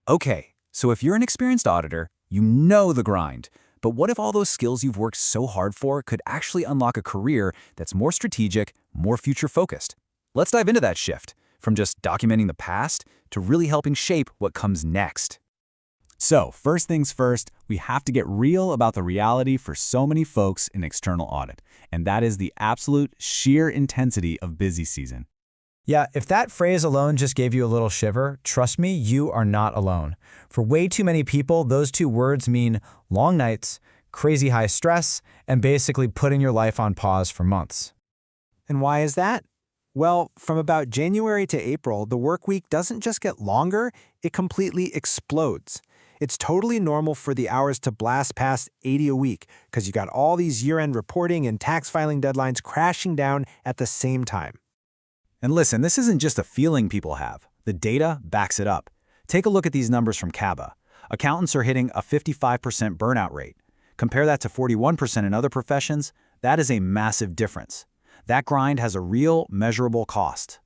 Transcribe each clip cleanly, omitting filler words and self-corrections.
Okay, so if you're an experienced auditor, you know the grind. But what if all those skills you've worked so hard for could actually unlock a career that's more strategic, more future-focused? Let's dive into that shift, from just documenting the past to really helping shape what comes next. So, first things first, we have to get real about the reality for so many folks in external audit, and that is the absolute sheer intensity of busy season. Yeah, if that phrase alone just gave you a little shiver, trust me, you are not alone. For way too many people, those two words mean long nights, crazy high stress, and basically putting your life on pause for months. And why is that? Well, from about January to April, the work week doesn't just get longer, it completely explodes. It's totally normal for the hours to blast past 80 a week because you got all these year-end reporting and tax filing deadlines crashing down at the same time. And listen, this isn't just a feeling people have. The data backs it up. Take a look at these numbers from CABA. Accountants are hitting a 55% burnout rate. Compare that to 41% in other professions. That is a massive difference. That grind has a real, measurable cost.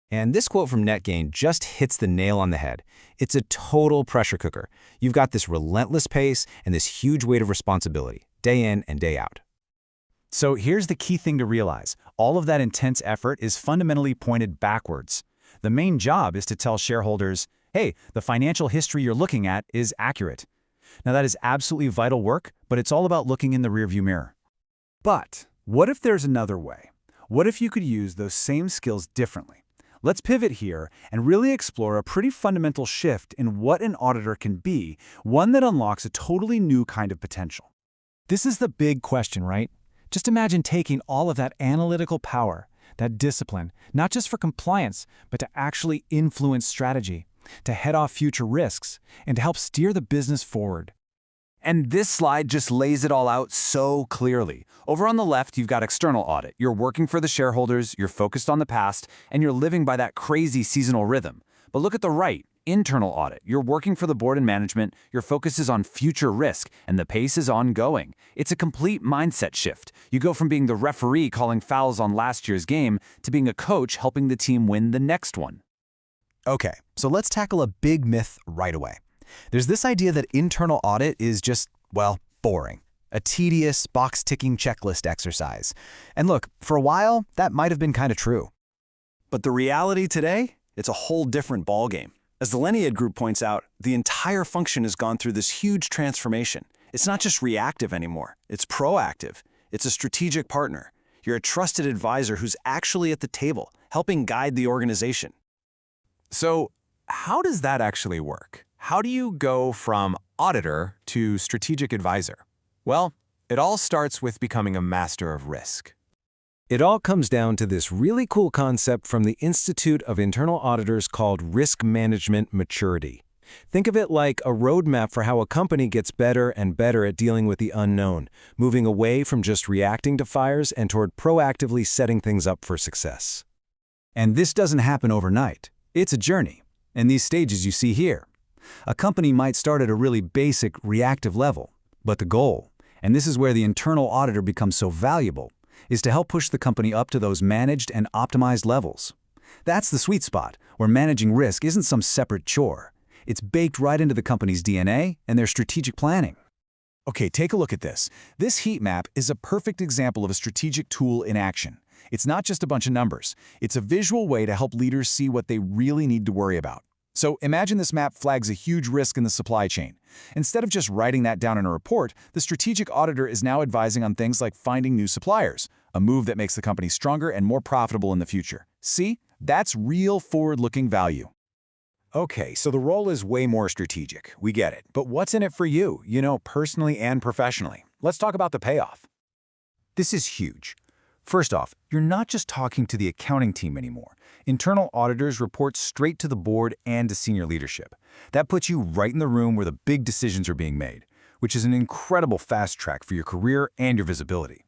And this quote from NetGain just hits the nail on the head. It's a total pressure cooker. You've got this relentless pace and this huge weight of responsibility, day in and day out. So here's the key thing to realize. All of that intense effort is fundamentally pointed backwards. The main job is to tell shareholders, hey, the financial history you're looking at is accurate. Now that is absolutely vital work, but it's all about looking in the rearview mirror. But what if there's another way? What if you could use those same skills differently? Let's pivot here and really explore a pretty fundamental shift in what an auditor can be, one that unlocks a totally new kind of potential. This is the big question, right? Just imagine taking all of that analytical power, that discipline, not just for compliance, but to actually influence strategy, to head off future risks, and to help steer the business forward. And this slide just lays it all out so clearly. Over on the left, you've got external audit. You're working for the shareholders, you're focused on the past, and you're living by that crazy seasonal rhythm. But look at the right, internal audit. You're working for the board and management, your focus is on future risk, and the pace is ongoing. It's a complete mindset shift. You go from being the referee calling fouls on last year's game to being a coach helping the team win the next one. Okay, so let's tackle a big myth right away. There's this idea that internal audit is just, well, boring. A tedious, box-ticking checklist exercise. And look, for a while, that might have been kind of true. But the reality today, it's a whole different ballgame. As the Linead Group points out, the entire function has gone through this huge transformation. It's not just reactive anymore, it's proactive. It's a strategic partner. You're a trusted advisor who's actually at the table, helping guide the organization. So, how does that actually work? How do you go from auditor to strategic advisor? Well, it all starts with becoming a master of risk. It all comes down to this really cool concept from the Institute of Internal Auditors called Risk Management Maturity. Think of it like a roadmap for how a company gets better and better at dealing with the unknown, moving away from just reacting to fires and toward proactively setting things up for success. And this doesn't happen overnight. It's a journey. And these stages you see here. A company might start at a really basic reactive level, but the goal, and this is where the internal auditor becomes so valuable, is to help push the company up to those managed and optimized levels. That's the sweet spot, where managing risk isn't some separate chore. It's baked right into the company's DNA and their strategic planning. Okay, take a look at this. This heat map is a perfect example of a strategic tool in action. It's not just a bunch of numbers. It's a visual way to help leaders see what they really need to worry about. So imagine this map flags a huge risk in the supply chain. Instead of just writing that down in a report, the strategic auditor is now advising on things like finding new suppliers, a move that makes the company stronger and more profitable in the future. See? That's real forward-looking value. Okay, so the role is way more strategic. We get it. But what's in it for you, personally and professionally? Let's talk about the payoff. This is huge. First off, you're not just talking to the accounting team anymore. Internal auditors report straight to the board and to senior leadership. That puts you right in the room where the big decisions are being made, which is an incredible fast track for your career and your visibility.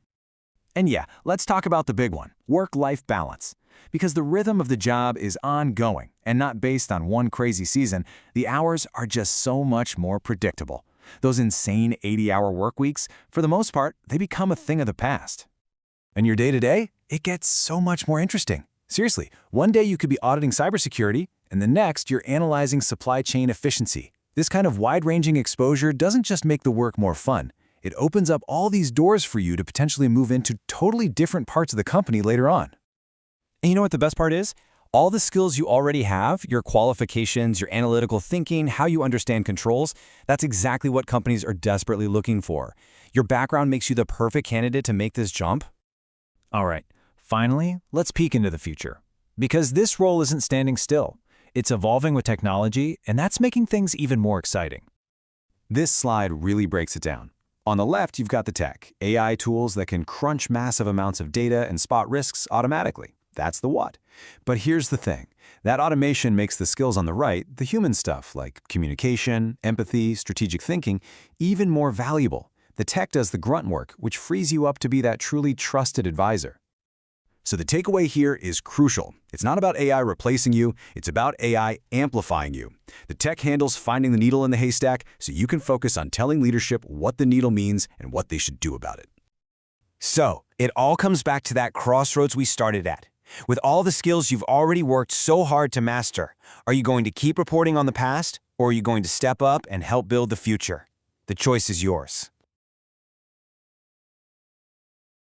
And yeah, let's talk about the big one, work-life balance. Because the rhythm of the job is ongoing and not based on one crazy season, the hours are just so much more predictable. Those insane 80-hour work weeks, for the most part, they become a thing of the past. And your day-to-day, it gets so much more interesting. Seriously, one day you could be auditing cybersecurity, And the next, you're analyzing supply chain efficiency. This kind of wide-ranging exposure doesn't just make the work more fun. It opens up all these doors for you to potentially move into totally different parts of the company later on. And you know what the best part is? All the skills you already have, your qualifications, your analytical thinking, how you understand controls, that's exactly what companies are desperately looking for. Your background makes you the perfect candidate to make this jump. All right, finally, let's peek into the future. Because this role isn't standing still. It's evolving with technology, and that's making things even more exciting. This slide really breaks it down. On the left, you've got the tech, AI tools that can crunch massive amounts of data and spot risks automatically. That's the what. But here's the thing. That automation makes the skills on the right, the human stuff like communication, empathy, strategic thinking, even more valuable. The tech does the grunt work, which frees you up to be that truly trusted advisor. So the takeaway here is crucial. It's not about AI replacing you, it's about AI amplifying you. The tech handles finding the needle in the haystack so you can focus on telling leadership what the needle means and what they should do about it. So, it all comes back to that crossroads we started at. With all the skills you've already worked so hard to master, are you going to keep reporting on the past, or are you going to step up and help build the future? The choice is yours.